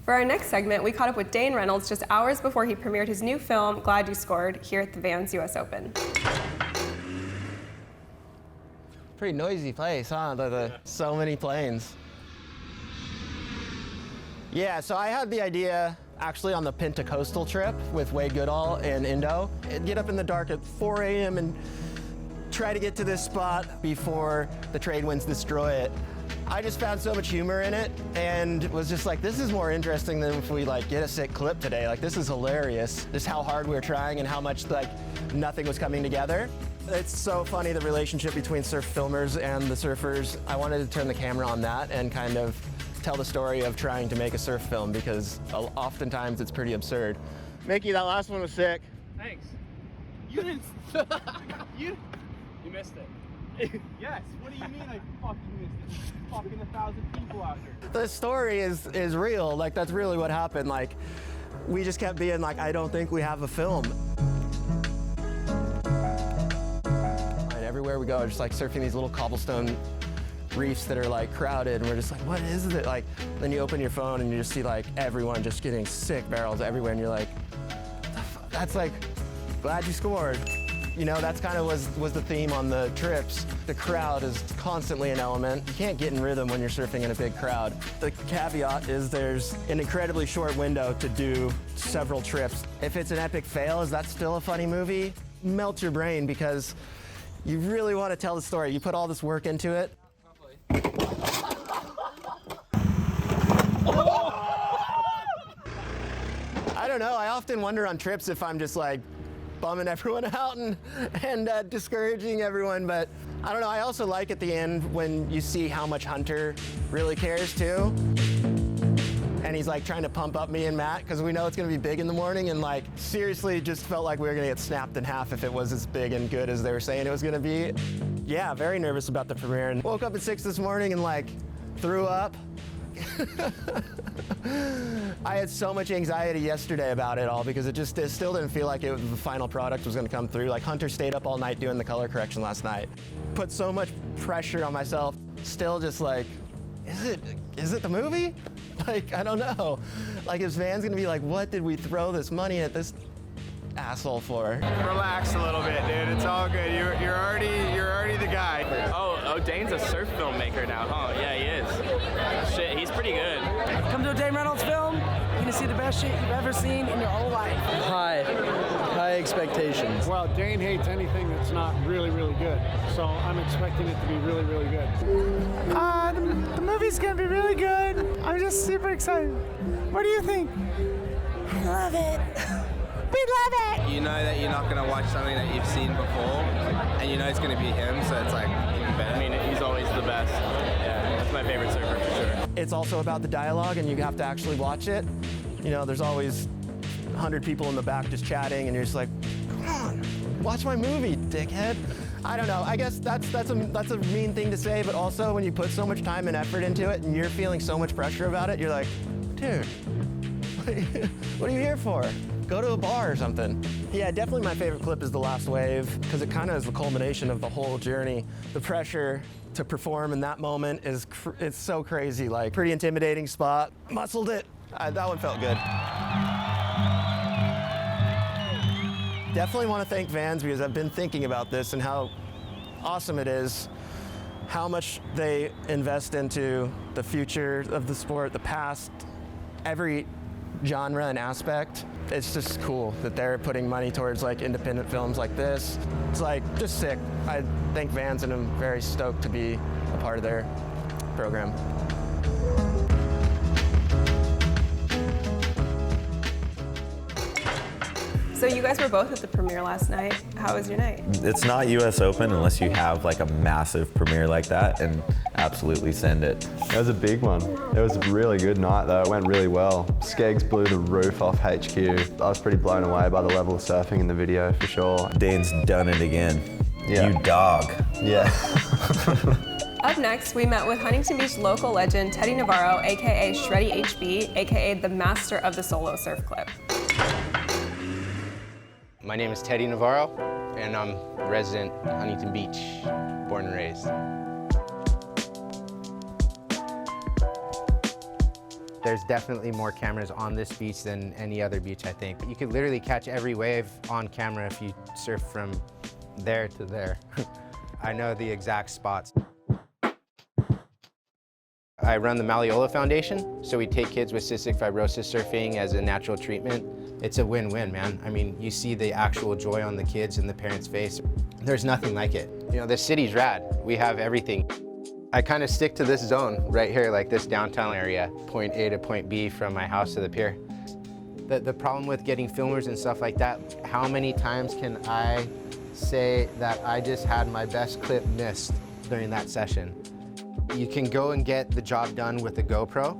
For our next segment, we caught up with Dane Reynolds just hours before he premiered his new film, Glad You Scored, here at the Vans US Open. Pretty noisy place, huh? So many planes. Yeah, so I had the idea actually on the Pentacoastal trip with Wade Goodall and Indo. I'd get up in the dark at 4 a.m. and try to get to this spot before the trade winds destroy it. I just found so much humor in it and was just like, this is more interesting than if we like get a sick clip today. Like, this is hilarious. Just how hard we were trying and how much like nothing was coming together. It's so funny, the relationship between surf filmers and the surfers. I wanted to turn the camera on that and kind of tell the story of trying to make a surf film, because oftentimes it's pretty absurd. Mickey, that last one was sick. Thanks. You didn't. you missed it. Yes. What do you mean I fucking missed it? There's fucking 1,000 people out here. The story is real. Like, that's really what happened. Like, we just kept being like, I don't think we have a film. And everywhere we go, just like surfing these little cobblestone reefs that are like crowded, and we're just like, what is it? Like, then you open your phone and you just see like everyone just getting sick barrels everywhere, and you're like, that's like, glad you scored. You know, that's kind of was the theme on the trips. The crowd is constantly an element. You can't get in rhythm when you're surfing in a big crowd. The caveat is there's an incredibly short window to do several trips. If it's an epic fail, is that still a funny movie? Melt your brain, because you really want to tell the story. You put all this work into it. I don't know, I often wonder on trips if I'm just like bumming everyone out and discouraging everyone, but I don't know, I also like at the end when you see how much Hunter really cares too. And he's like trying to pump up me and Matt, because we know it's gonna be big in the morning, and like seriously just felt like we were gonna get snapped in half if it was as big and good as they were saying it was gonna be. Yeah, very nervous about the premiere, and woke up at 6 this morning and like threw up. I had so much anxiety yesterday about it all, because it still didn't feel like the final product was gonna come through. Like, Hunter stayed up all night doing the color correction last night. Put so much pressure on myself, still just like, is it the movie? Like, I don't know. Like, is Van's gonna be like, what did we throw this money at this asshole for? Relax a little bit, dude. It's all good. You're already the guy. Oh, Dane's a surf filmmaker now, huh? Yeah, he is. Shit, he's pretty good. Come to a Dane Reynolds film, you're gonna see the best shit you've ever seen in your whole life. High expectations. Well, Dane hates anything that's not really, really good. So I'm expecting it to be really, really good. The movie's gonna be really good. I'm just super excited. What do you think? I love it. We love it. You know that you're not going to watch something that you've seen before, and you know it's going to be him, so it's like even better. I mean, he's always the best. Yeah, that's my favorite surfer for sure. It's also about the dialogue, and you have to actually watch it. You know, there's always 100 people in the back just chatting, and you're just like, come on, watch my movie, dickhead. I don't know, I guess that's a mean thing to say, but also when you put so much time and effort into it, and you're feeling so much pressure about it, you're like, dude, what are you here for? Go to a bar or something. Yeah, definitely my favorite clip is the last wave, because it kind of is the culmination of the whole journey. The pressure to perform in that moment it's so crazy. Like, pretty intimidating spot. Muscled it. That one felt good. Definitely want to thank Vans, because I've been thinking about this and how awesome it is, how much they invest into the future of the sport, the past, every genre and aspect. It's just cool that they're putting money towards like independent films like this. It's like just sick. I thank Vans, and I'm very stoked to be a part of their program. So you guys were both at the premiere last night. How was your night? It's not US Open unless you have like a massive premiere like that, and absolutely send it. It was a big one. It was a really good night though. It went really well. Skeggs blew the roof off HQ. I was pretty blown away by the level of surfing in the video for sure. Dane's done it again. Yeah. You dog. Yeah. Up next, we met with Huntington Beach local legend Teddy Navarro, aka ShreddyHB, aka the master of the solo surf clip. My name is Teddy Navarro, and I'm a resident Huntington Beach, born and raised. There's definitely more cameras on this beach than any other beach, I think. You could literally catch every wave on camera if you surf from there to there. I know the exact spots. I run the Malleola Foundation, so we take kids with cystic fibrosis surfing as a natural treatment. It's a win-win, man. I mean, you see the actual joy on the kids and the parents' face. There's nothing like it. You know, the city's rad. We have everything. I kind of stick to this zone right here, like this downtown area, point A to point B from my house to the pier. The problem with getting filmers and stuff like that, how many times can I say that I just had my best clip missed during that session? You can go and get the job done with the GoPro,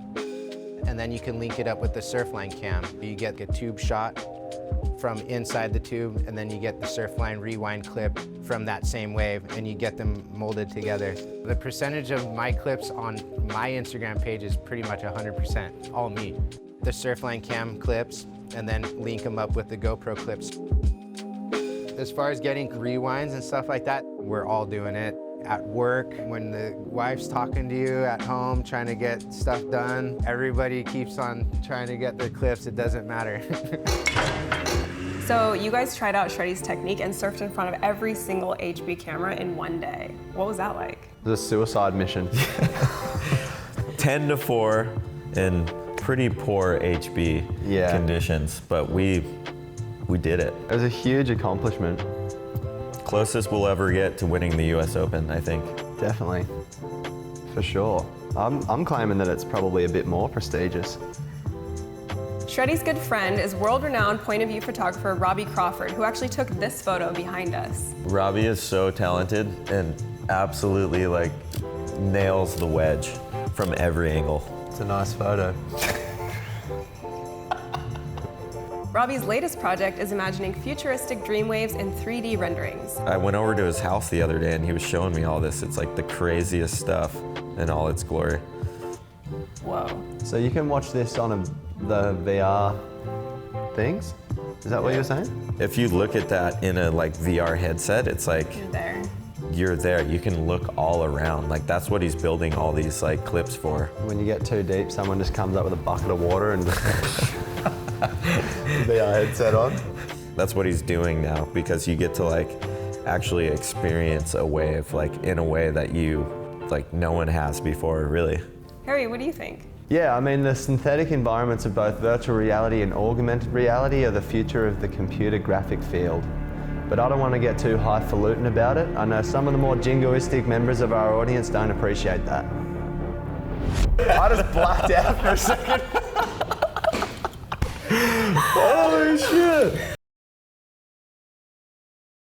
and then you can link it up with the Surfline cam. You get a tube shot from inside the tube, and then you get the Surfline rewind clip from that same wave, and you get them molded together. The percentage of my clips on my Instagram page is pretty much 100%, all me. The Surfline cam clips, and then link them up with the GoPro clips. As far as getting rewinds and stuff like that, we're all doing it. At work, when the wife's talking to you at home, trying to get stuff done, everybody keeps on trying to get their clips, it doesn't matter. So you guys tried out Shreddy's technique and surfed in front of every single HB camera in one day. What was that like? The suicide mission. 10-4 in pretty poor HB conditions, but we did it. It was a huge accomplishment. Closest we'll ever get to winning the US Open, I think. Definitely, for sure. I'm claiming that it's probably a bit more prestigious. Shreddy's good friend is world-renowned point-of-view photographer Robbie Crawford, who actually took this photo behind us. Robbie is so talented and absolutely like nails the wedge from every angle. It's a nice photo. Robbie's latest project is imagining futuristic dream waves in 3D renderings. I went over to his house the other day and he was showing me all this. It's like the craziest stuff in all its glory. Whoa. So you can watch this on the VR things? Is that what you were saying? If you look at that in a like VR headset, it's like You're there. You're there. You can look all around. Like that's what he's building all these like clips for. When you get too deep, someone just comes up with a bucket of water and just VR headset on. That's what he's doing now because you get to like actually experience a wave like in a way that you like no one has before, really. Harry, what do you think? Yeah, I mean the synthetic environments of both virtual reality and augmented reality are the future of the computer graphic field. But I don't want to get too highfalutin about it. I know some of the more jingoistic members of our audience don't appreciate that. I just blacked out for a second. Holy shit!